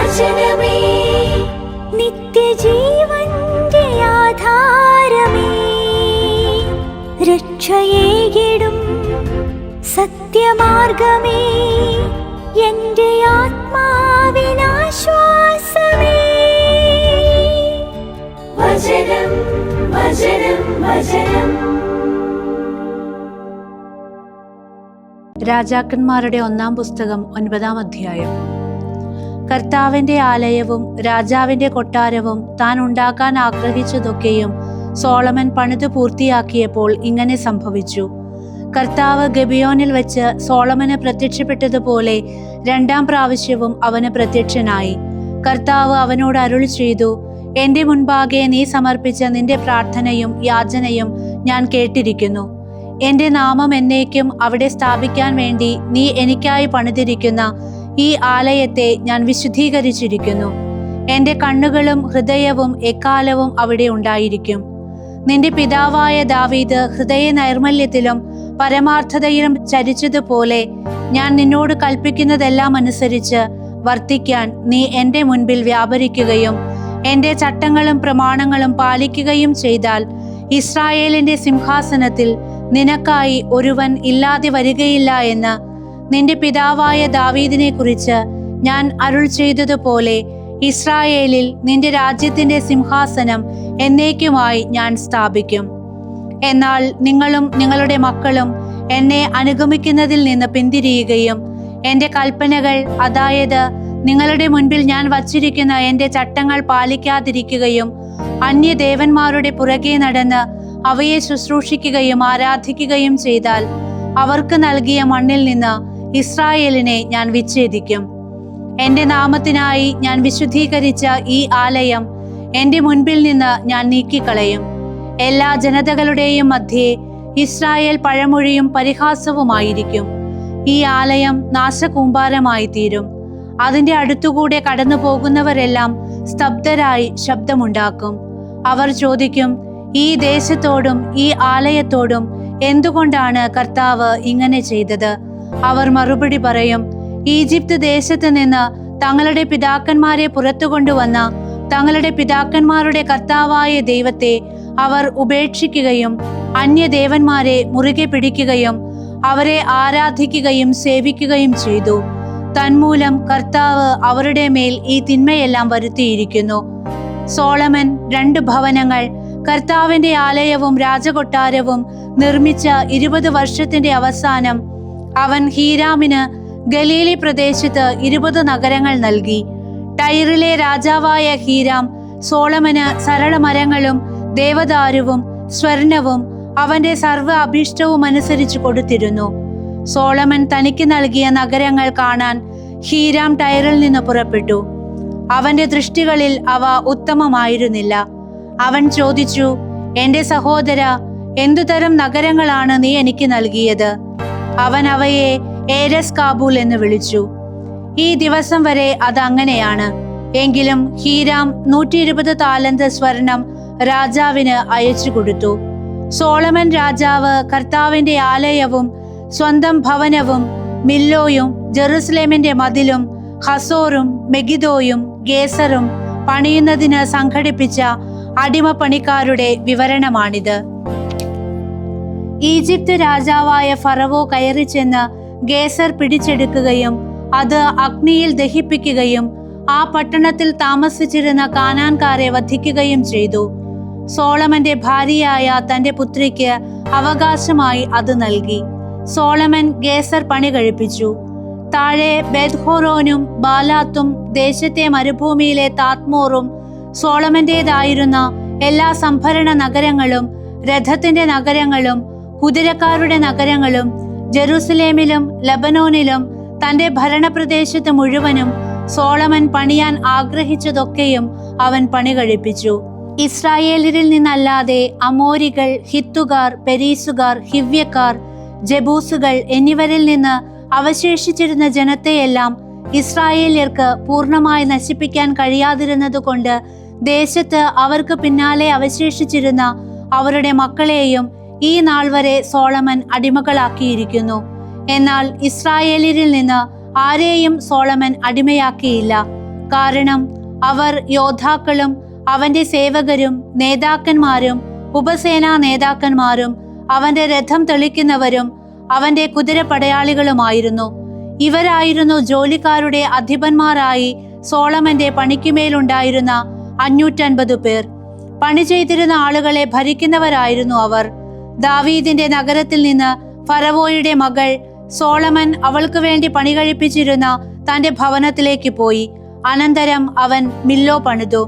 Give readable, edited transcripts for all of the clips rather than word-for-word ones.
വചനമേ നിത്യജീവന്റെ ആധാരമേ, രക്ഷയേകിടും സത്യമാർഗമേ, എന്റെ ആത്മാവിനാശ്വാസമേ. വചനം വചനം വചനം. രാജാക്കന്മാരുടെ 1-ാം പുസ്തകം 9-ാം അധ്യായം. കർത്താവിന്റെ ആലയവും രാജാവിന്റെ കൊട്ടാരവും താൻ ഉണ്ടാക്കാൻ ആഗ്രഹിച്ചതൊക്കെയും സോളമൻ പണിതു പൂർത്തിയാക്കിയപ്പോൾ ഇങ്ങനെ സംഭവിച്ചു. കർത്താവ് ഗിബെയോനിൽ വെച്ച് സോളമന് പ്രത്യക്ഷപ്പെട്ടതുപോലെ 2-ാം പ്രാവശ്യവും അവന് പ്രത്യക്ഷനായി. കർത്താവ് അവനോട് അരുളി ചെയ്തു, എന്റെ മുൻപാകെ നീ സമർപ്പിച്ച നിന്റെ പ്രാർത്ഥനയും യാചനയും ഞാൻ കേട്ടിരിക്കുന്നു. എന്റെ നാമം എന്നേക്കും അവിടെ സ്ഥാപിക്കാൻ വേണ്ടി നീ എനിക്കായി പണിതിരിക്കുന്ന ഈ ആലയത്തെ ഞാൻ വിശുദ്ധീകരിച്ചിരിക്കുന്നു. എന്റെ കണ്ണുകളും ഹൃദയവും എക്കാലവും അവിടെ ഉണ്ടായിരിക്കും. നിന്റെ പിതാവായ ദാവീദ് ഹൃദയ നൈർമല്യത്തിലും പരമാർത്ഥതയിലും ചരിച്ചതുപോലെ ഞാൻ നിന്നോട് കൽപ്പിക്കുന്നതെല്ലാം അനുസരിച്ച് വർത്തിക്കാൻ നീ എന്റെ മുൻപിൽ വ്യാപരിക്കുകയും എന്റെ ചട്ടങ്ങളും പ്രമാണങ്ങളും പാലിക്കുകയും ചെയ്താൽ ഇസ്രായേലിന്റെ സിംഹാസനത്തിൽ നിനക്കായി ഒരുവൻ ഇല്ലാതെ വരികയില്ല എന്ന് നിന്റെ പിതാവായ ദാവീദിനെ കുറിച്ച് ഞാൻ അരുൾ ചെയ്തതുപോലെ ഇസ്രായേലിൽ നിന്റെ രാജ്യത്തിന്റെ സിംഹാസനം എന്നേക്കുമായി ഞാൻ സ്ഥാപിക്കും. എന്നാൽ നിങ്ങളും നിങ്ങളുടെ മക്കളും എന്നെ അനുഗമിക്കുന്നതിൽ നിന്ന് പിന്തിരിയുകയും എന്റെ കൽപ്പനകൾ, അതായത് നിങ്ങളുടെ മുൻപിൽ ഞാൻ വച്ചിരിക്കുന്ന എന്റെ ചട്ടങ്ങൾ പാലിക്കാതിരിക്കുകയും അന്യദേവന്മാരുടെ പുറകെ നടന്ന് അവയെ ശുശ്രൂഷിക്കുകയും ആരാധിക്കുകയും ചെയ്താൽ അവർക്ക് നൽകിയ മണ്ണിൽ നിന്ന് ഇസ്രായേലിനെ ഞാൻ വിച്ഛേദിക്കും. എന്റെ നാമത്തിനായി ഞാൻ വിശുദ്ധീകരിച്ച ഈ ആലയം എന്റെ മുൻപിൽ നിന്ന് ഞാൻ നീക്കിക്കളയും. എല്ലാ ജനതകളുടെയും മധ്യേ ഇസ്രായേൽ പഴമൊഴിയും പരിഹാസവുമായിരിക്കും. ഈ ആലയം നാശകൂമ്പാരമായി തീരും. അതിന്റെ അടുത്തുകൂടെ കടന്നു പോകുന്നവരെല്ലാം സ്തബ്ധരായി ശബ്ദമുണ്ടാക്കും. അവർ ചോദിക്കും, ഈ ദേശത്തോടും ഈ ആലയത്തോടും എന്തുകൊണ്ടാണ് കർത്താവ് ഇങ്ങനെ ചെയ്തത്? അവർ മറുപടി പറയും, ഈജിപ്ത് ദേശത്ത് നിന്ന് തങ്ങളുടെ പിതാക്കന്മാരെ പുറത്തു കൊണ്ടുവന്ന തങ്ങളുടെ പിതാക്കന്മാരുടെ കർത്താവായ ദൈവത്തെ അവർ ഉപേക്ഷിക്കുകയും അന്യദേവന്മാരെ മുറുകെ പിടിക്കുകയും അവരെ ആരാധിക്കുകയും സേവിക്കുകയും ചെയ്തു. തന്മൂലം കർത്താവ് അവരുടെ മേൽ ഈ തിന്മയെല്ലാം വരുത്തിയിരിക്കുന്നു. സോളമൻ 2 ഭവനങ്ങൾ, കർത്താവിന്റെ ആലയവും രാജകൊട്ടാരവും നിർമ്മിച്ച 20 വർഷത്തിന്റെ അവസാനം അവൻ ഹീരാമിന് ഗലീലി പ്രദേശത്ത് 20 നഗരങ്ങൾ നൽകി. ടൈറിലെ രാജാവായ ഹീരാം സോളമന് സരളമരങ്ങളും ദേവദാരുവും സ്വർണവും അവന്റെ സർവ്വ അഭീഷ്ടവും അനുസരിച്ച് കൊടുത്തിരുന്നു. സോളമൻ തനിക്ക് നൽകിയ നഗരങ്ങൾ കാണാൻ ഹീരാം ടൈറിൽ നിന്ന് പുറപ്പെട്ടു. അവന്റെ ദൃഷ്ടികളിൽ അവ ഉത്തമമായിരുന്നില്ല. അവൻ ചോദിച്ചു, എന്റെ സഹോദര, എന്തുതരം നഗരങ്ങളാണ് നീ എനിക്ക് നൽകിയത്? അവൻ അവയെ ഏരസ് കാബൂൽ എന്ന് വിളിച്ചു. ഈ ദിവസം വരെ അത് അങ്ങനെയാണ്. എങ്കിലും ഹീരാം 120 താലന്ത് സ്വർണം രാജാവിന് അയച്ചു കൊടുത്തു. സോളമൻ രാജാവ് കർത്താവിന്റെ ആലയവും സ്വന്തം ഭവനവും മില്ലോയും ജെറുസലേമിന്റെ മതിലും ഹസോറും മെഗിദോയും ഗേസറും പണിയുന്നതിന് സംഘടിപ്പിച്ച അടിമപ്പണിക്കാരുടെ വിവരണമാണിത്. ഈജിപ്ത് രാജാവായ ഫറവോ കയറി ചെന്ന് ഗേസർ പിടിച്ചെടുക്കുകയും അത് അഗ്നിയിൽ ദഹിപ്പിക്കുകയും ആ പട്ടണത്തിൽ താമസിച്ചിരുന്ന കാനാൻകാരെ വധിക്കുകയും ചെയ്തു. സോളമന്റെ ഭാര്യയായ തന്റെ പുത്രിക്ക് അവകാശമായി അത് നൽകി. സോളമൻ ഗേസർ പണി കഴിപ്പിച്ചു. താഴെ ബെത്ഹോറോനും ബാലാത്തും ദേശത്തെ മരുഭൂമിയിലെ താത്മോറും സോളമന്റേതായിരുന്ന എല്ലാ സംഭരണ നഗരങ്ങളും രഥത്തിന്റെ നഗരങ്ങളും കുതിരക്കാരുടെ നഗരങ്ങളും ജെറുസലേമിലും ലബനോനിലും തന്റെ ഭരണപ്രദേശത്ത് മുഴുവനും സോളമൻ പണിയാൻ ആഗ്രഹിച്ചതൊക്കെയും അവൻ പണി കഴിപ്പിച്ചു. ഇസ്രായേലിൽ നിന്നല്ലാതെ അമോരികൾ, ഹിത്തുകാർ, പെരീസുകാർ, ഹിവ്യക്കാർ, ജബൂസുകൾ എന്നിവരിൽ നിന്ന് അവശേഷിച്ചിരുന്ന ജനത്തെയെല്ലാം ഇസ്രായേല്യർക്ക് പൂർണ്ണമായി നശിപ്പിക്കാൻ കഴിയാതിരുന്നതുകൊണ്ട് ദേശത്ത് അവർക്ക് പിന്നാലെ അവശേഷിച്ചിരുന്ന അവരുടെ മക്കളെയും ഈ നാൾ വരെ സോളമൻ അടിമകളാക്കിയിരിക്കുന്നു. എന്നാൽ ഇസ്രായേലിൽ നിന്ന് ആരെയും സോളമൻ അടിമയാക്കിയില്ല. കാരണം അവർ യോദ്ധാക്കളും അവന്റെ സേവകരും നേതാക്കന്മാരും ഉപസേനാ നേതാക്കന്മാരും അവന്റെ രഥം തെളിക്കുന്നവരും അവന്റെ കുതിരപ്പടയാളികളുമായിരുന്നു. ഇവരായിരുന്നു ജോലിക്കാരുടെ അധിപന്മാരായി സോളമന്റെ പണിക്കുമേലുണ്ടായിരുന്ന 550 പേർ. പണി ചെയ്തിരുന്ന ആളുകളെ ഭരിക്കുന്നവരായിരുന്നു അവർ. ദാവീദിന്റെ നഗരത്തിൽ നിന്ന് ഫറവോയുടെ മകൾ സോളമൻ അവൾക്ക് വേണ്ടി പണി കഴിപ്പിച്ചിരുന്ന തന്റെ ഭവനത്തിലേക്ക് പോയി. അനന്തരം അവൻ മില്ലോ പണിതു.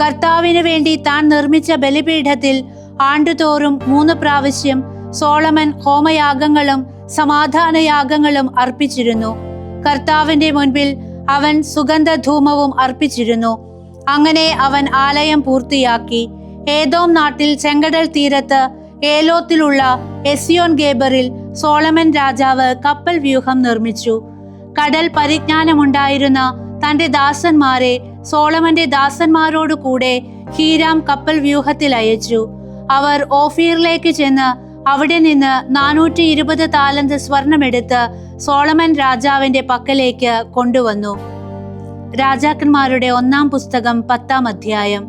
കർത്താവിന് വേണ്ടി താൻ നിർമ്മിച്ച ബലിപീഠത്തിൽ ആണ്ടുതോറും 3 പ്രാവശ്യം സോളമൻ ഹോമയാഗങ്ങളും സമാധാനയാഗങ്ങളും അർപ്പിച്ചിരുന്നു. കർത്താവിന്റെ മുൻപിൽ അവൻ സുഗന്ധധൂമവും അർപ്പിച്ചിരുന്നു. അങ്ങനെ അവൻ ആലയം പൂർത്തിയാക്കി. ഏദോം നാട്ടിൽ ചെങ്കടൽ തീരത്ത് ഏലോത്തിലുള്ള എസ്യോൻ ഗേബറിൽ സോളമൻ രാജാവ് കപ്പൽ വ്യൂഹം നിർമ്മിച്ചു. കടൽ പരിജ്ഞാനമുണ്ടായിരുന്ന തന്റെ ദാസന്മാരെ സോളമന്റെ ദാസന്മാരോടു കൂടെ ഹീരാം കപ്പൽ വ്യൂഹത്തിൽ അയച്ചു. അവർ ഓഫീറിലേക്ക് ചെന്ന് അവിടെ നിന്ന് 420 താലന്ത് സ്വർണമെടുത്ത് സോളമൻ രാജാവിന്റെ പക്കലേക്ക് കൊണ്ടുവന്നു. രാജാക്കന്മാരുടെ 1-ാം പുസ്തകം 10-ാം അധ്യായം.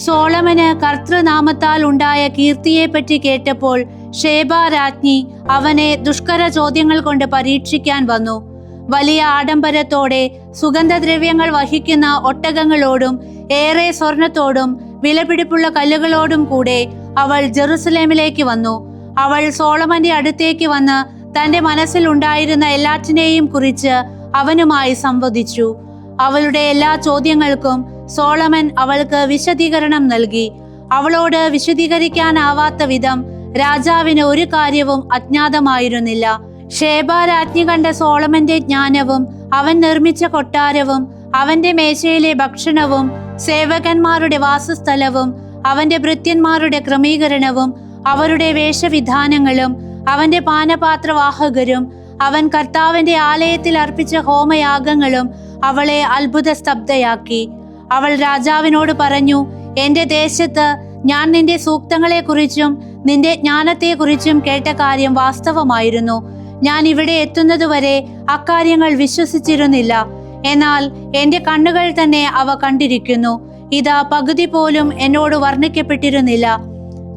സോളമന് കർത്തൃനാമത്താൽ ഉണ്ടായ കീർത്തിയെപ്പറ്റി കേട്ടപ്പോൾ ഷേബ രാജ്ഞി അവനെ ദുഷ്കര ചോദ്യങ്ങൾ കൊണ്ട് പരീക്ഷിക്കാൻ വന്നു. വലിയ ആഡംബരത്തോടെ സുഗന്ധദ്രവ്യങ്ങൾ വഹിക്കുന്ന ഒട്ടകങ്ങളോടും ഏറെ സ്വർണത്തോടും വിലപിടിപ്പുള്ള കല്ലുകളോടും കൂടെ അവൾ ജെറുസലേമിലേക്ക് വന്നു. അവൾ സോളമന്റെ അടുത്തേക്ക് വന്ന് തന്റെ മനസ്സിൽ ഉണ്ടായിരുന്ന എല്ലാറ്റിനെയും കുറിച്ച് അവനുമായി സംവദിച്ചു. അവളുടെ എല്ലാ ചോദ്യങ്ങൾക്കും സോളമൻ അവൾക്ക് വിശദീകരണം നൽകി. അവളോട് വിശദീകരിക്കാനാവാത്ത വിധം രാജാവിന് ഒരു കാര്യവും അജ്ഞാതമായിരുന്നില്ല. ഷേബ രാജ്ഞി കണ്ട സോളമന്റെ ജ്ഞാനവും അവൻ നിർമ്മിച്ച കൊട്ടാരവും അവന്റെ മേശയിലെ ഭക്ഷണവും സേവകന്മാരുടെ വാസസ്ഥലവും അവന്റെ ഭൃത്യന്മാരുടെ ക്രമീകരണവും അവരുടെ വേഷവിധാനങ്ങളും അവന്റെ പാനപാത്രവാഹകരും അവൻ കർത്താവിന്റെ ആലയത്തിൽ അർപ്പിച്ച ഹോമയാഗങ്ങളും അവളെ അത്ഭുത സ്തബ്ധയാക്കി. അവൾ രാജാവിനോട് പറഞ്ഞു, എന്റെ ദേശത്ത് ഞാൻ നിന്റെ സൂക്തങ്ങളെക്കുറിച്ചും നിന്റെ ജ്ഞാനത്തെക്കുറിച്ചും കേട്ട കാര്യം വാസ്തവമായിരുന്നു. ഞാൻ ഇവിടെ എത്തുന്നതുവരെ അക്കാര്യങ്ങൾ വിശ്വസിച്ചിരുന്നില്ല. എന്നാൽ എന്റെ കണ്ണുകൾ തന്നെ അവ കണ്ടിരിക്കുന്നു. ഇതാ പകുതി പോലും എന്നോട് വർണ്ണിക്കപ്പെട്ടിരുന്നില്ല.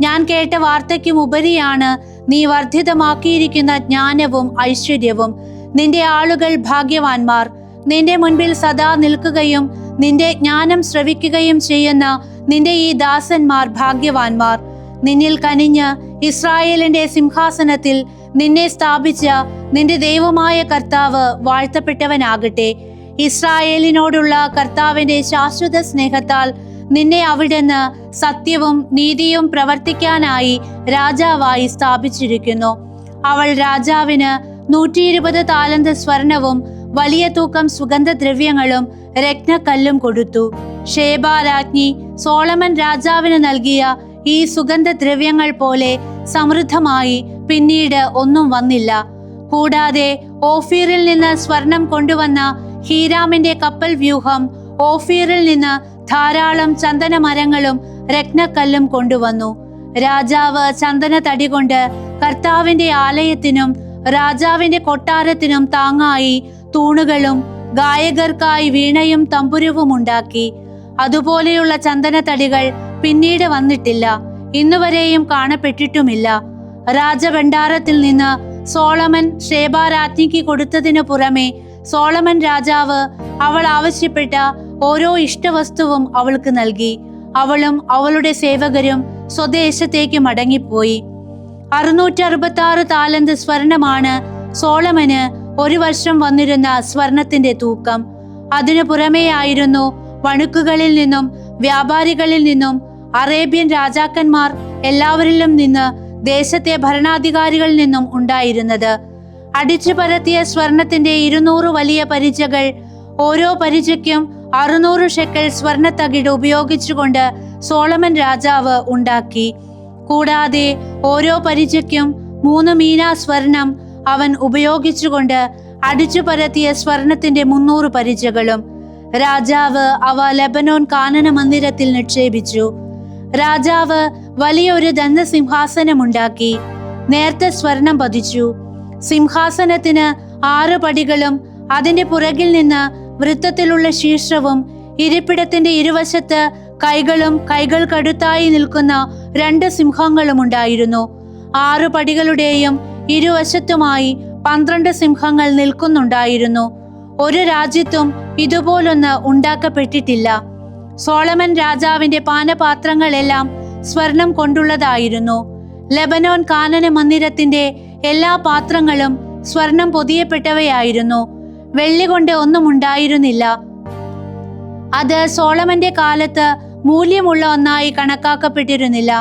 ഞാൻ കേട്ട വാർത്തയ്ക്കും ഉപരിയാണ് നീ വർദ്ധിതമാക്കിയിരിക്കുന്ന ജ്ഞാനവും ഐശ്വര്യവും. നിന്റെ ആളുകൾ ഭാഗ്യവാന്മാർ. നിന്റെ മുൻപിൽ സദാ നിൽക്കുകയും നിന്റെ ജ്ഞാനം ശ്രവിക്കുകയും ചെയ്യുന്ന നിന്റെ ഈ ദാസന്മാർ ഭാഗ്യവാന്മാർ. നിന്നിൽ കനിഞ്ഞ് ഇസ്രായേലിന്റെ സിംഹാസനത്തിൽ നിന്നെ സ്ഥാപിച്ച നിന്റെ ദൈവമായ കർത്താവ് വാഴ്ത്തപ്പെട്ടവനാകട്ടെ. ഇസ്രായേലിനോടുള്ള കർത്താവിന്റെ ശാശ്വത സ്നേഹത്താൽ നിന്നെ അവിടുന്ന് സത്യവും നീതിയും പ്രവർത്തിക്കാനായി രാജാവായി സ്ഥാപിച്ചിരിക്കുന്നു. അവൾ രാജാവിന് 120 താലന്ത് സ്വർണവും വലിയ തൂക്കം സുഗന്ധദ്രവ്യങ്ങളും രത്നക്കല്ലും കൊടുത്തു. ഷേബ രാജ്ഞി സോളമൻ രാജാവിന് നൽകിയ ഈ സുഗന്ധദ്രവ്യങ്ങൾ പോലെ സമൃദ്ധമായി പിന്നീട് ഒന്നും വന്നില്ല. കൂടാതെ ഓഫീറിൽ നിന്ന് സ്വർണം കൊണ്ടുവന്ന ഹീരാമിന്റെ കപ്പൽ വ്യൂഹം ഓഫീറിൽ നിന്ന് ധാരാളം ചന്ദന മരങ്ങളും രത്നക്കല്ലും കൊണ്ടുവന്നു. രാജാവ് ചന്ദന തടി കൊണ്ട് കർത്താവിന്റെ ആലയത്തിനും രാജാവിന്റെ കൊട്ടാരത്തിനും താങ്ങായി തൂണുകളും ഗായകർക്കായി വീണയും തമ്പുരുവും ഉണ്ടാക്കി. അതുപോലെയുള്ള ചന്ദന തടികൾ പിന്നീട് വന്നിട്ടില്ല, ഇന്നുവരെയും കാണപ്പെട്ടിട്ടുമില്ല. രാജഭണ്ഡാരത്തിൽ നിന്ന് സോളമൻ ഷേബ രാജ്ഞിക്ക് കൊടുത്തതിനു പുറമെ സോളമൻ രാജാവ് അവൾ ആവശ്യപ്പെട്ട ഓരോ ഇഷ്ടവസ്തുവും അവൾക്ക് നൽകി. അവളും അവളുടെ സേവകരും സ്വദേശത്തേക്ക് മടങ്ങിപ്പോയി. 666 താലന്ത് സ്വർണമാണ് സോളമന് ഒരു വർഷം വന്നിരുന്ന സ്വർണത്തിന്റെ തൂക്കം. അതിനു പുറമെയായിരുന്നു വണുക്കുകളിൽ നിന്നും വ്യാപാരികളിൽ നിന്നും അറേബ്യൻ രാജാക്കന്മാർ എല്ലാവരിലും നിന്ന് ദേശത്തെ ഭരണാധികാരികളിൽ നിന്നും ഉണ്ടായിരുന്നത്. അടിച്ചു പരത്തിയ സ്വർണത്തിന്റെ 200 വലിയ പരിചകൾ, ഓരോ പരിചയ്ക്കും 600 ഷെക്കൽ സ്വർണത്തകിട് ഉപയോഗിച്ചുകൊണ്ട് സോളമൻ രാജാവ് ഉണ്ടാക്കി. കൂടാതെ ഓരോ പരിചയ്ക്കും 3 മീന സ്വർണം അവൻ ഉപയോഗിച്ചുകൊണ്ട് അടിച്ചു പരത്തിയ സ്വർണത്തിന്റെ 300 പരിചകളും. രാജാവ് അവ ലെബനോൻ കാനന മന്ദിരത്തിൽ നിക്ഷേപിച്ചു. രാജാവ് വലിയൊരു ദന്തസിംഹാസനമുണ്ടാക്കി. നേർത്ത സ്വർണം പതിച്ചു. സിംഹാസനത്തിന് 6 പടികളും അതിന്റെ പുറകിൽ നിന്ന് വൃത്തത്തിലുള്ള ശീർഷവും ഇരിപ്പിടത്തിന്റെ ഇരുവശത്ത് കൈകൾക്കടുത്തായി നിൽക്കുന്ന 2 സിംഹങ്ങളും ഉണ്ടായിരുന്നു. 6 പടികളുടെയും ഇരുവശത്തുമായി 12 സിംഹങ്ങൾ നിൽക്കുന്നുണ്ടായിരുന്നു. ഒരു രാജ്യത്തും ഇതുപോലൊന്ന് ഉണ്ടാക്കപ്പെട്ടിട്ടില്ല. സോളമൻ രാജാവിന്റെ പാനപാത്രങ്ങളെല്ലാം സ്വർണം കൊണ്ടുള്ളതായിരുന്നു. ലെബനോൻ കാനന മന്ദിരത്തിന്റെ എല്ലാ പാത്രങ്ങളും സ്വർണം പൊതിയപ്പെട്ടവയായിരുന്നു. വെള്ളി കൊണ്ട് ഒന്നും ഉണ്ടായിരുന്നില്ല. അത് സോളമന്റെ കാലത്ത് മൂല്യമുള്ള ഒന്നായി കണക്കാക്കപ്പെട്ടിരുന്നില്ല.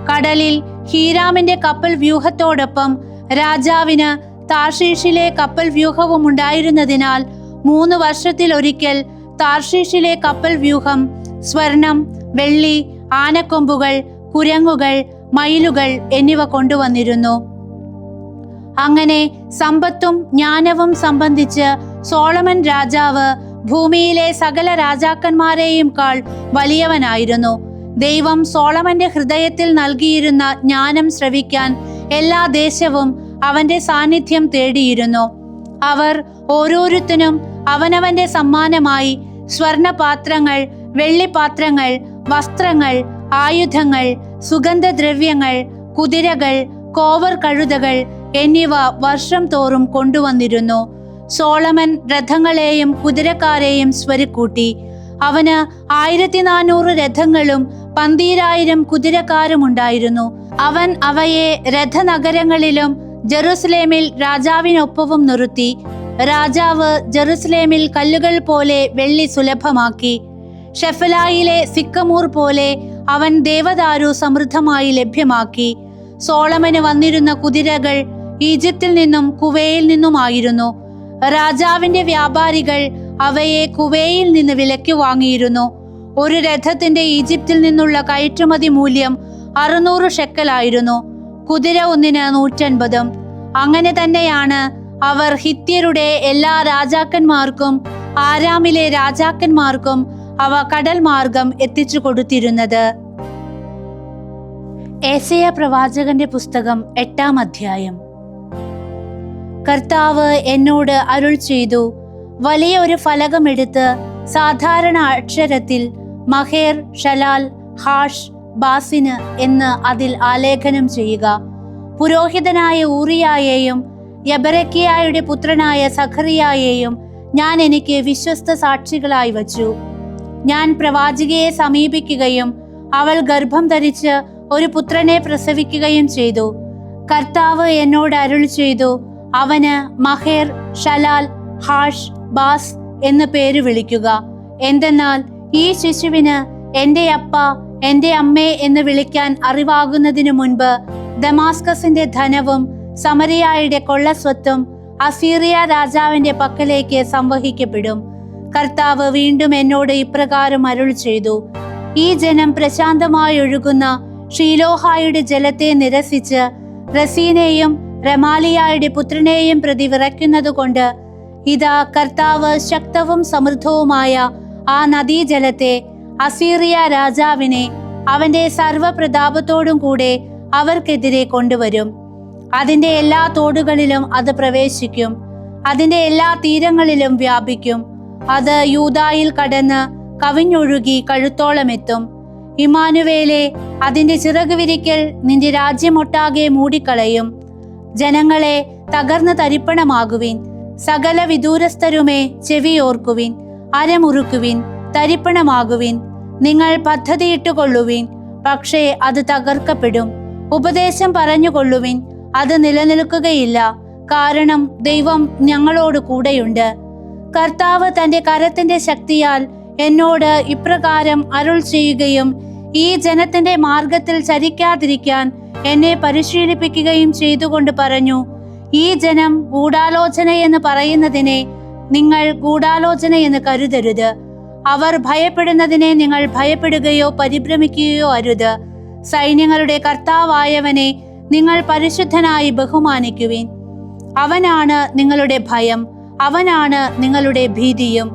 കടലിൽ ഹീരാമിന്റെ കപ്പൽ വ്യൂഹത്തോടൊപ്പം രാജാവിന് താർഷീഷിലെ കപ്പൽ വ്യൂഹവും ഉണ്ടായിരുന്നതിനാൽ 3 വർഷത്തിലൊരിക്കൽ താർഷീഷിലെ കപ്പൽ വ്യൂഹം സ്വർണം, വെള്ളി, ആനക്കൊമ്പുകൾ, കുരങ്ങുകൾ, മയിലുകൾ എന്നിവ കൊണ്ടുവന്നിരുന്നു. അങ്ങനെ സമ്പത്തും ജ്ഞാനവും സംബന്ധിച്ച് സോളമൻ രാജാവ് ഭൂമിയിലെ സകല രാജാക്കന്മാരെയും കാൾ വലിയവനായിരുന്നു. ദൈവം സോളമന്റെ ഹൃദയത്തിൽ നൽകിയിരുന്ന ജ്ഞാനം ശ്രവിക്കാൻ എല്ലാ ദേശവും അവന്റെ സാന്നിധ്യം തേടിയിരുന്നു. അവർ ഓരോരുത്തനും അവനവന്റെ സമ്മാനമായി സ്വർണപാത്രങ്ങൾ, വെള്ളിപ്പാത്രങ്ങൾ, വസ്ത്രങ്ങൾ, ആയുധങ്ങൾ, സുഗന്ധദ്രവ്യങ്ങൾ, കുതിരകൾ, കോവർ കഴുതകൾ എന്നിവ വർഷം തോറും കൊണ്ടുവന്നിരുന്നു. സോളമൻ രഥങ്ങളെയും കുതിരക്കാരെയും സ്വരുക്കൂട്ടി. അവന് 1400 രഥങ്ങളും 12,000 കുതിരക്കാരും ഉണ്ടായിരുന്നു. അവൻ അവയെ രഥനഗരങ്ങളിലും ജെറുസലേമിൽ രാജാവിനൊപ്പവും നിർത്തി. രാജാവ് ജെറുസലേമിൽ കല്ലുകൾ പോലെ വെള്ളി സുലഭമാക്കി. ഷെഫലായിലെ സിക്കമൂർ പോലെ അവൻ ദേവദാരു സമൃദ്ധമായി ലഭ്യമാക്കി. സോളമന് വന്നിരുന്ന കുതിരകൾ ഈജിപ്തിൽ നിന്നും കുവയിൽ നിന്നുമായിരുന്നു. രാജാവിന്റെ വ്യാപാരികൾ അവയെ കുവയിൽ നിന്ന് വിലയ്ക്ക് വാങ്ങിയിരുന്നു. ഒരു രഥത്തിന്റെ ഈജിപ്തിൽ നിന്നുള്ള കയറ്റുമതി മൂല്യം 600 ഷെക്കലായിരുന്നു. കുതിര ഒന്നിന് 150. അങ്ങനെ തന്നെയാണ് അവർ ഹിത്യരുടെ എല്ലാ രാജാക്കന്മാർക്കും ആരാമിലെ രാജാക്കന്മാർക്കും അവ കടൽ മാർഗം എത്തിച്ചു കൊടുത്തിരുന്നത്. ഏശയ്യാ പ്രവാചകന്റെ പുസ്തകം 8-ാം അധ്യായം. കർത്താവ് എന്നോട് അരുൾ ചെയ്തു, വലിയ ഒരു ഫലകമെടുത്ത് സാധാരണ അക്ഷരത്തിൽ മഹേർ ഷലാൽ ഹാഷ് ബാസിന് എന്ന് അതിൽ ആലേഖനം ചെയ്യുക. പുരോഹിതനായ ഊറിയായെയും യബരക്കിയായുടെ പുത്രനായ സഖറിയായെയും ഞാൻ എനിക്ക് വിശ്വസ്ത സാക്ഷികളായി വച്ചു. ഞാൻ പ്രവാചികയെ സമീപിക്കുകയും അവൾ ഗർഭം ധരിച്ച് ഒരു പുത്രനെ പ്രസവിക്കുകയും ചെയ്തു. കർത്താവ് എന്നോട് അരുൾ ചെയ്തു, അവന് മഹേർ ഷലാൽ ഹാഷ് ബാസ് എന്ന് പേര് വിളിക്കുക. എന്തെന്നാൽ ഈ ശിശുവിന് എന്റെ അപ്പ, എന്റെ അമ്മേ എന്ന് വിളിക്കാൻ അറിവാകുന്നതിനു മുൻപ് ദമാസ്കസിന്റെ ധനവും സമരിയായുടെ കൊള്ളസ്വത്തും അസീറിയ രാജാവിന്റെ പക്കലേക്ക് സംവഹിക്കപ്പെടും. കർത്താവ് വീണ്ടും എന്നോട് ഇപ്രകാരം അരുൾ ചെയ്തു, ഈ ജനം പ്രശാന്തമായി ഒഴുകുന്ന ഷീലോഹായുടെ ജലത്തെ നിരസിച്ച് റസീനെയും റമാലിയായുടെ പുത്രനെയും പ്രതി വിറയ്ക്കുന്നതുകൊണ്ട് ഇതാ കർത്താവ് ശക്തവും സമൃദ്ധവുമായ ആ നദീജലത്തെ അസീറിയ രാജാവിനെ അവന്റെ സർവപ്രതാപത്തോടും കൂടെ അവർക്കെതിരെ കൊണ്ടുവരും. അതിന്റെ എല്ലാ തോടുകളിലും അത് പ്രവേശിക്കും, അതിന്റെ എല്ലാ തീരങ്ങളിലും വ്യാപിക്കും. അത് യൂദായിൽ കടന്ന് കവിഞ്ഞൊഴുകി കഴുത്തോളം എത്തും. ഇമ്മാനുവേലെ, അതിന്റെ ചിറക് വിരിക്കൽ നിന്റെ രാജ്യമൊട്ടാകെ മൂടിക്കളയും. ജനങ്ങളെ തകർന്ന് തരിപ്പണമാകുവിൻ. സകല വിദൂരസ്ഥരുമേ ചെവിയോർക്കുവിൻ, അരമുറുക്കുവിൻ, തരിപ്പണമാകുവിൻ. നിങ്ങൾ പദ്ധതിയിട്ടുകൊള്ളുവിൻ, പക്ഷേ അത് തകർക്കപ്പെടും. ഉപദേശം പറഞ്ഞുകൊള്ളുവിൻ, അത് നിലനിൽക്കുകയില്ല. കാരണം ദൈവം ഞങ്ങളോട് കൂടെയുണ്ട്. കർത്താവ് തന്റെ കരത്തിന്റെ ശക്തിയാൽ എന്നോട് ഇപ്രകാരം അരുൾ ചെയ്യുകയും ഈ ജനത്തിന്റെ മാർഗത്തിൽ ചരിക്കാതിരിക്കാൻ എന്നെ പരിശീലിപ്പിക്കുകയും ചെയ്തുകൊണ്ട് പറഞ്ഞു, ഈ ജനം ഗൂഢാലോചനയെന്ന് പറയുന്നതിനെ നിങ്ങൾ ഗൂഢാലോചനയെന്ന് കരുതരുത്. അവർ ഭയപ്പെടുന്നതിനെ നിങ്ങൾ ഭയപ്പെടുകയോ പരിഭ്രമിക്കുകയോ അരുത്. സൈന്യങ്ങളുടെ കർത്താവായവനെ നിങ്ങൾ പരിശുദ്ധനായി ബഹുമാനിക്കുവിൻ. അവനാണ് നിങ്ങളുടെ ഭയം, അവനാണ് നിങ്ങളുടെ ഭീതിയും.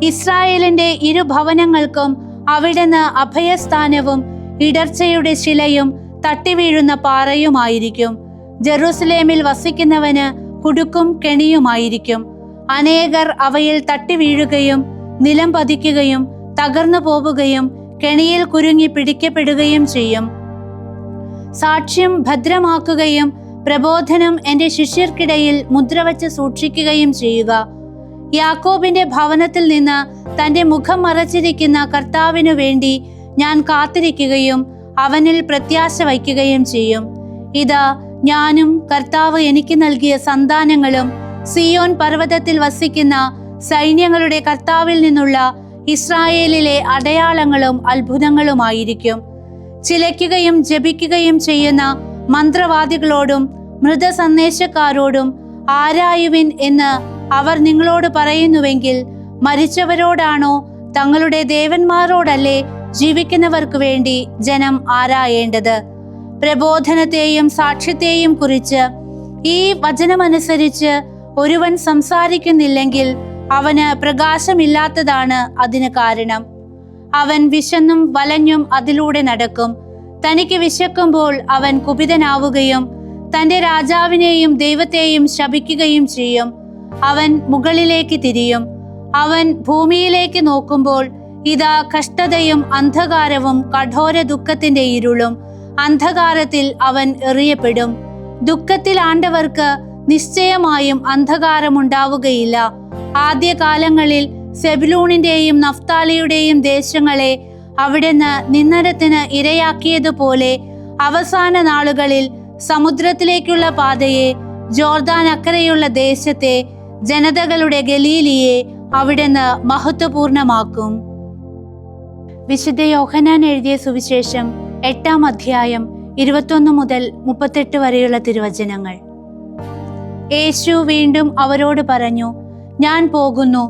ഇസ്രായേലിന്റെ ഇരുഭവനങ്ങൾക്കും അവിടുന്ന് അഭയസ്ഥാനവും ഇടർച്ചയുടെ ശിലയും തട്ടിവീഴുന്ന പാറയുമായിരിക്കും. ജെറുസലേമിൽ വസിക്കുന്നവന് കുടുക്കും കെണിയുമായിരിക്കും. അനേകർ അവയിൽ തട്ടി വീഴുകയും നിലം പതിക്കുകയും തകർന്നു പോവുകയും കെണിയിൽ കുരുങ്ങി പിടിക്കപ്പെടുകയും ചെയ്യും. സാക്ഷ്യം ഭദ്രമാക്കുകയും പ്രബോധനം എൻ്റെ ശിഷ്യർക്കിടയിൽ മുദ്രവച്ച് സൂക്ഷിക്കുകയും ചെയ്യുക. യാക്കോബിന്റെ ഭവനത്തിൽ നിന്ന് തന്റെ മുഖം മറച്ചിരിക്കുന്ന കർത്താവിനു വേണ്ടി ഞാൻ കാത്തിരിക്കുകയും അവനിൽ പ്രത്യാശ വയ്ക്കുകയും ചെയ്യും. ഇതാ, ഞാനും കർത്താവ് എനിക്ക് നൽകിയ സന്താനങ്ങളും സിയോൻ പർവ്വതത്തിൽ വസിക്കുന്ന സൈന്യങ്ങളുടെ കർത്താവിൽ നിന്നുള്ള ഇസ്രായേലിലെ അടയാളങ്ങളും അത്ഭുതങ്ങളുമായിരിക്കും. ചിലയ്ക്കുകയും ജപിക്കുകയും ചെയ്യുന്ന മന്ത്രവാദികളോടും മൃതസന്ദേശക്കാരോടും ആരായുവിൻ എന്ന് അവർ നിങ്ങളോട് പറയുന്നുവെങ്കിൽ, മരിച്ചവരോടാണോ തങ്ങളുടെ ദേവന്മാരോടല്ലേ ജീവിക്കുന്നവർക്ക് വേണ്ടി ജനം ആരായേണ്ടത്? പ്രബോധനത്തെയും സാക്ഷ്യത്തെയും കുറിച്ച് ഈ വചനമനുസരിച്ച് ഒരുവൻ സംസാരിക്കുന്നില്ലെങ്കിൽ അവന് പ്രകാശമില്ലാത്തതാണ് അതിന് കാരണം. അവൻ വിശന്നും വലഞ്ഞും അതിലൂടെ നടക്കും. തനിക്ക് വിശക്കുമ്പോൾ അവൻ കുപിതനാവുകയും തന്റെ രാജാവിനെയും ദൈവത്തെയും ശപിക്കുകയും ചെയ്യും. അവൻ മുകളിലേക്ക് തിരിയും. അവൻ ഭൂമിയിലേക്ക് നോക്കുമ്പോൾ ഇതാ, കഷ്ടതയും അന്ധകാരവും കഠോര ദുഃഖത്തിന്റെ ഇരുളും. അന്ധകാരത്തിൽ അവൻ എറിയപ്പെടും. ദുഃഖത്തിൽ ആണ്ടവർക്ക് നിശ്ചയമായും അന്ധകാരമുണ്ടാവുകയില്ല. ആദ്യകാലങ്ങളിൽ സെബുലൂണിന്റെയും നഫ്താലിയുടെയും ദേശങ്ങളെ അവിടുന്ന് നിന്ദനത്തിന് ഇരയാക്കിയതുപോലെ അവസാന നാളുകളിൽ സമുദ്രത്തിലേക്കുള്ള പാതയെ, ജോർദാൻ അക്കരെയുള്ള ദേശത്തെ, ജനതകളുടെ ഗലീലിയെ അവിടുന്ന് മഹത്വപൂർണമാക്കും. വിശുദ്ധ യോഹന്നാൻ എഴുതിയ സുവിശേഷം 8-ാം അധ്യായം 21 മുതൽ 38 വരെയുള്ള തിരുവചനങ്ങൾ. യേശു വീണ്ടും അവരോട് പറഞ്ഞു, ഞാൻ പോകുന്നു.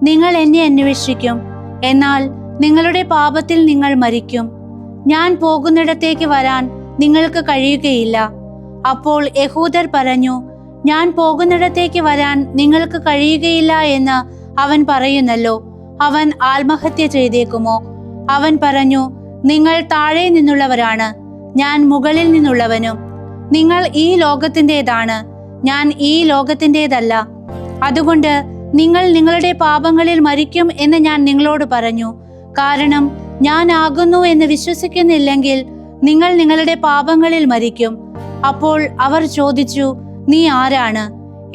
നിങ്ങൾ എന്നെ അന്വേഷിക്കും, എന്നാൽ നിങ്ങളുടെ പാപത്തിൽ നിങ്ങൾ മരിക്കും. ഞാൻ പോകുന്നിടത്തേക്ക് വരാൻ നിങ്ങൾക്ക് കഴിയുകയില്ല. അപ്പോൾ യഹൂദർ പറഞ്ഞു, ഞാൻ പോകുന്നിടത്തേക്ക് വരാൻ നിങ്ങൾക്ക് കഴിയുകയില്ല എന്ന് അവൻ പറയുന്നല്ലോ. അവൻ ആത്മഹത്യ ചെയ്തേക്കുമോ? അവൻ പറഞ്ഞു, നിങ്ങൾ താഴെ നിന്നുള്ളവരാണ്, ഞാൻ മുകളിൽ നിന്നുള്ളവനും. നിങ്ങൾ ഈ ലോകത്തിൻ്റെതാണ്, ഞാൻ ഈ ലോകത്തിൻ്റെതല്ല. അതുകൊണ്ട് നിങ്ങൾ നിങ്ങളുടെ പാപങ്ങളിൽ മരിക്കും എന്ന് ഞാൻ നിങ്ങളോട് പറഞ്ഞു. കാരണം ഞാൻ ആകുന്നു എന്ന് വിശ്വസിക്കുന്നില്ലെങ്കിൽ നിങ്ങൾ നിങ്ങളുടെ പാപങ്ങളിൽ മരിക്കും. അപ്പോൾ അവർ ചോദിച്ചു, നീ ആരാണ്?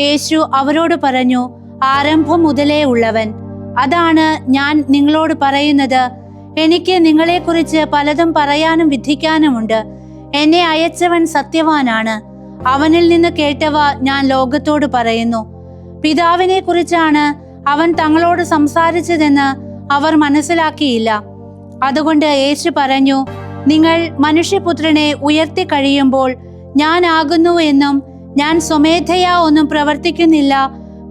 യേശു അവരോട് പറഞ്ഞു, ആരംഭം മുതലേ ഉള്ളവൻ. അതാണ് ഞാൻ നിങ്ങളോട് പറയുന്നത്. എനിക്ക് നിങ്ങളെക്കുറിച്ച് പലതും പറയാനും വിധിക്കാനുമുണ്ട്. എന്നെ അയച്ചവൻ സത്യവാനാണ്. അവനിൽ നിന്ന് കേട്ടവ ഞാൻ ലോകത്തോട് പറയുന്നു. പിതാവിനെ കുറിച്ചാണ് അവൻ തങ്ങളോട് സംസാരിച്ചതെന്ന് അവർ മനസ്സിലാക്കിയില്ല. അതുകൊണ്ട് യേശു പറഞ്ഞു, നിങ്ങൾ മനുഷ്യപുത്രനെ ഉയർത്തി കഴിയുമ്പോൾ ഞാൻ ആകുന്നു എന്നും ഞാൻ സ്വമേധയാ ഒന്നും പ്രവർത്തിക്കുന്നില്ല,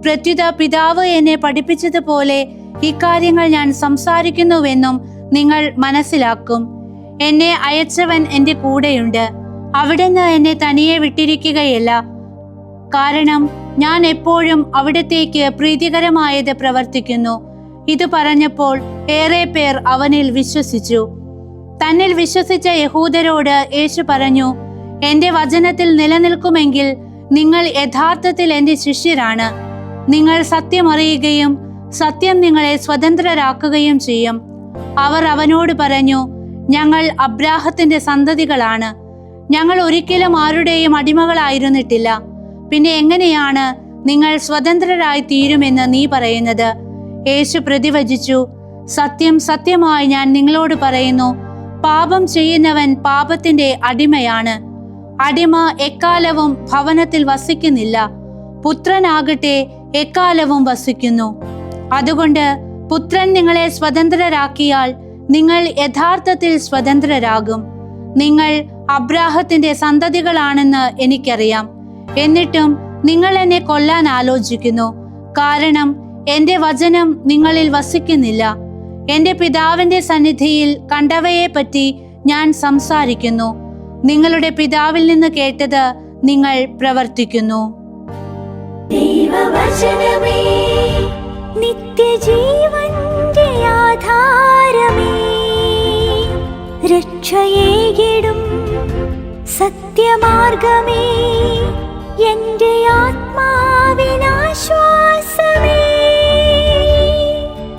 പ്രത്യുത പിതാവ് എന്നെ പഠിപ്പിച്ചതുപോലെ ഇക്കാര്യങ്ങൾ ഞാൻ സംസാരിക്കുന്നുവെന്നും നിങ്ങൾ മനസ്സിലാക്കും. എന്നെ അയച്ചവൻ എൻ്റെ കൂടെയുണ്ട്. അവിടുന്ന് എന്നെ തനിയെ വിട്ടിരിക്കുകയില്ല. കാരണം ഞാൻ എപ്പോഴും അവിടത്തേക്ക് പ്രീതികരമായത് പ്രവർത്തിക്കുന്നു. ഇത് പറഞ്ഞപ്പോൾ ഏറെ പേർ അവനിൽ വിശ്വസിച്ചു. തന്നിൽ വിശ്വസിച്ച യഹൂദരോട് യേശു പറഞ്ഞു, എന്റെ വചനത്തിൽ നിലനിൽക്കുമെങ്കിൽ നിങ്ങൾ യഥാർത്ഥത്തിൽ എൻ്റെ ശിഷ്യരാണ്. നിങ്ങൾ സത്യം അറിയുകയും സത്യം നിങ്ങളെ സ്വതന്ത്രരാക്കുകയും ചെയ്യും. അവർ അവനോട് പറഞ്ഞു, ഞങ്ങൾ അബ്രാഹത്തിന്റെ സന്തതികളാണ്. ഞങ്ങൾ ഒരിക്കലും ആരുടെയും അടിമകളായിരുന്നിട്ടില്ല. പിന്നെ എങ്ങനെയാണ് നിങ്ങൾ സ്വതന്ത്രരായി തീരുമെന്ന് നീ പറയുന്നത്? യേശു പ്രതിവചിച്ചു, സത്യം സത്യമായി ഞാൻ നിങ്ങളോട് പറയുന്നു, പാപം ചെയ്യുന്നവൻ പാപത്തിന്റെ അടിമയാണ്. അടിമ എക്കാലവും ഭവനത്തിൽ വസിക്കുന്നില്ല, പുത്രനാകട്ടെ എക്കാലവും വസിക്കുന്നു. അതുകൊണ്ട് പുത്രൻ നിങ്ങളെ സ്വതന്ത്രരാക്കിയാൽ നിങ്ങൾ യഥാർത്ഥത്തിൽ സ്വതന്ത്രരാകും. നിങ്ങൾ അബ്രാഹത്തിന്റെ സന്തതികളാണെന്ന് എനിക്കറിയാം. എന്നിട്ടും നിങ്ങൾ എന്നെ കൊല്ലാൻ ആലോചിക്കുന്നു. കാരണം എന്റെ വചനം നിങ്ങളിൽ വസിക്കുന്നില്ല. എന്റെ പിതാവിന്റെ സന്നിധിയിൽ കണ്ടവയെ പറ്റി ഞാൻ സംസാരിക്കുന്നു. നിങ്ങളുടെ പിതാവിൽ നിന്ന് കേട്ടത് നിങ്ങൾ പ്രവർത്തിക്കുന്നു. ദൈവവചനമേ, നിത്യജീവന്റെ ആധാരമേ, രക്ഷയേകിടും സത്യമാർഗമേ, എന്റെ ആത്മാവേ